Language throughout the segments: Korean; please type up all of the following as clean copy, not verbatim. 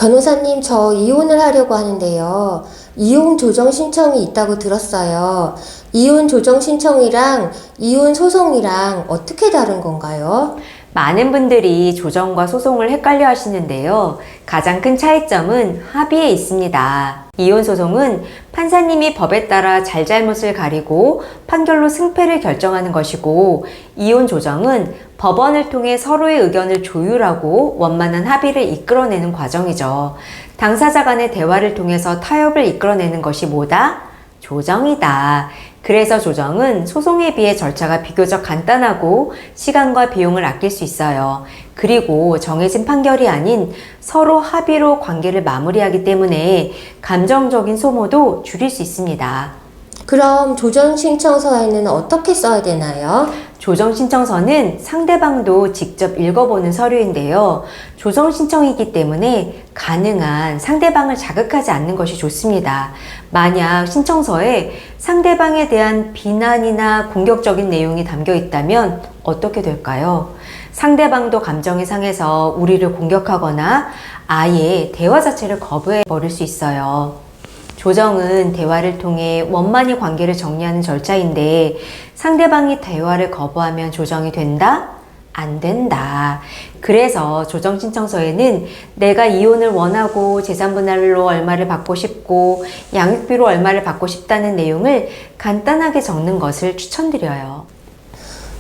변호사님, 저 이혼을 하려고 하는데요. 이혼 조정 신청이 있다고 들었어요. 이혼 조정 신청이랑 이혼 소송이랑 어떻게 다른 건가요? 많은 분들이 조정과 소송을 헷갈려 하시는데요. 가장 큰 차이점은 합의에 있습니다. 이혼소송은 판사님이 법에 따라 잘잘못을 가리고 판결로 승패를 결정하는 것이고, 이혼조정은 법원을 통해 서로의 의견을 조율하고 원만한 합의를 이끌어내는 과정이죠. 당사자 간의 대화를 통해서 타협을 이끌어내는 것이 뭐다? 조정이다. 그래서 조정은 소송에 비해 절차가 비교적 간단하고 시간과 비용을 아낄 수 있어요. 그리고 정해진 판결이 아닌 서로 합의로 관계를 마무리하기 때문에 감정적인 소모도 줄일 수 있습니다. 그럼 조정 신청서에는 어떻게 써야 되나요? 조정 신청서는 상대방도 직접 읽어보는 서류인데요. 조정 신청이기 때문에 가능한 상대방을 자극하지 않는 것이 좋습니다. 만약 신청서에 상대방에 대한 비난이나 공격적인 내용이 담겨 있다면 어떻게 될까요? 상대방도 감정이 상해서 우리를 공격하거나 아예 대화 자체를 거부해 버릴 수 있어요. 조정은 대화를 통해 원만히 관계를 정리하는 절차인데, 상대방이 대화를 거부하면 조정이 된다? 안 된다. 그래서 조정 신청서에는 내가 이혼을 원하고 재산분할로 얼마를 받고 싶고 양육비로 얼마를 받고 싶다는 내용을 간단하게 적는 것을 추천드려요.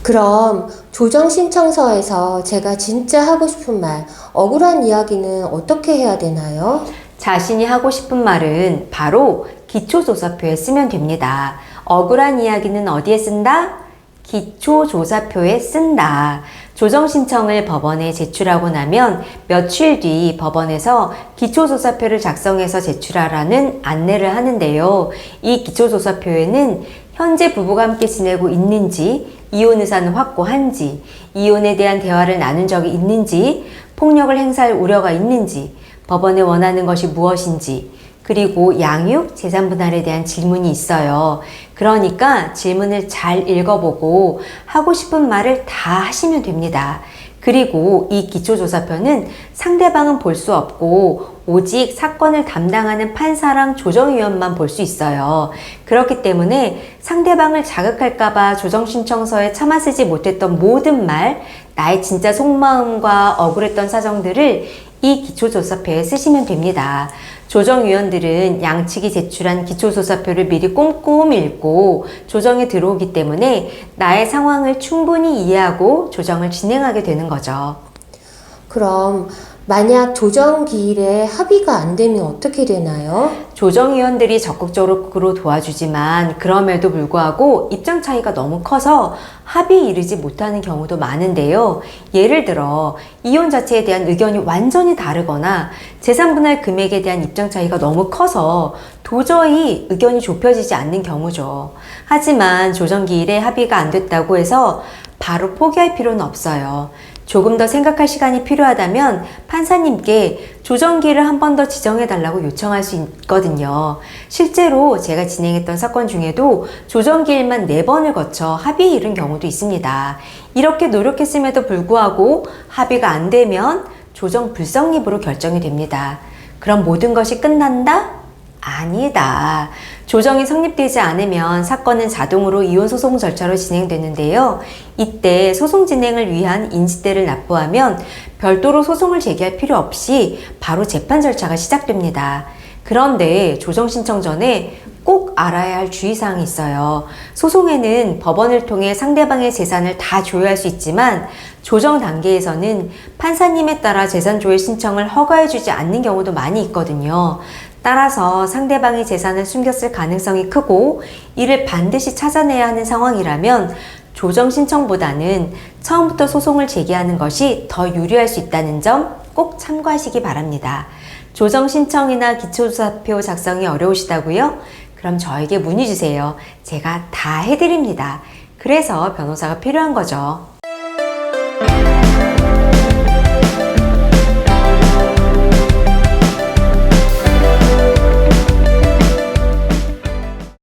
그럼 조정 신청서에서 제가 진짜 하고 싶은 말, 억울한 이야기는 어떻게 해야 되나요? 자신이 하고 싶은 말은 바로 기초조사표에 쓰면 됩니다. 억울한 이야기는 어디에 쓴다? 기초조사표에 쓴다. 조정 신청을 법원에 제출하고 나면 며칠 뒤 법원에서 기초조사표를 작성해서 제출하라는 안내를 하는데요. 이 기초조사표에는 현재 부부가 함께 지내고 있는지, 이혼 의사는 확고한지, 이혼에 대한 대화를 나눈 적이 있는지, 폭력을 행사할 우려가 있는지, 법원에 원하는 것이 무엇인지, 그리고 양육, 재산분할에 대한 질문이 있어요. 그러니까 질문을 잘 읽어보고 하고 싶은 말을 다 하시면 됩니다. 그리고 이 기초조사표는 상대방은 볼 수 없고 오직 사건을 담당하는 판사랑 조정위원만 볼 수 있어요. 그렇기 때문에 상대방을 자극할까봐 조정신청서에 차마 쓰지 못했던 모든 말, 나의 진짜 속마음과 억울했던 사정들을 이 기초조사표에 쓰시면 됩니다. 조정위원들은 양측이 제출한 기초조사표를 미리 꼼꼼히 읽고 조정에 들어오기 때문에 나의 상황을 충분히 이해하고 조정을 진행하게 되는 거죠. 그럼 만약 조정 기일에 합의가 안 되면 어떻게 되나요? 조정위원들이 적극적으로 도와주지만 그럼에도 불구하고 입장 차이가 너무 커서 합의에 이르지 못하는 경우도 많은데요. 예를 들어 이혼 자체에 대한 의견이 완전히 다르거나 재산분할 금액에 대한 입장 차이가 너무 커서 도저히 의견이 좁혀지지 않는 경우죠. 하지만 조정기일에 합의가 안 됐다고 해서 바로 포기할 필요는 없어요. 조금 더 생각할 시간이 필요하다면 판사님께 조정기일을 한 번 더 지정해달라고 요청할 수 있거든요. 실제로 제가 진행했던 사건 중에도 조정기일만 4번을 거쳐 합의에 이른 경우도 있습니다. 이렇게 노력했음에도 불구하고 합의가 안 되면 조정 불성립으로 결정이 됩니다. 그럼 모든 것이 끝난다? 아니다. 조정이 성립되지 않으면 사건은 자동으로 이혼소송 절차로 진행되는데요. 이때 소송 진행을 위한 인지대를 납부하면 별도로 소송을 제기할 필요 없이 바로 재판 절차가 시작됩니다. 그런데 조정 신청 전에 꼭 알아야 할 주의사항이 있어요. 소송에는 법원을 통해 상대방의 재산을 다 조회할 수 있지만 조정 단계에서는 판사님에 따라 재산 조회 신청을 허가해주지 않는 경우도 많이 있거든요. 따라서 상대방이 재산을 숨겼을 가능성이 크고 이를 반드시 찾아내야 하는 상황이라면 조정 신청보다는 처음부터 소송을 제기하는 것이 더 유리할 수 있다는 점 꼭 참고하시기 바랍니다. 조정 신청이나 기초조사표 작성이 어려우시다고요? 그럼 저에게 문의 주세요. 제가 다 해드립니다. 그래서 변호사가 필요한 거죠.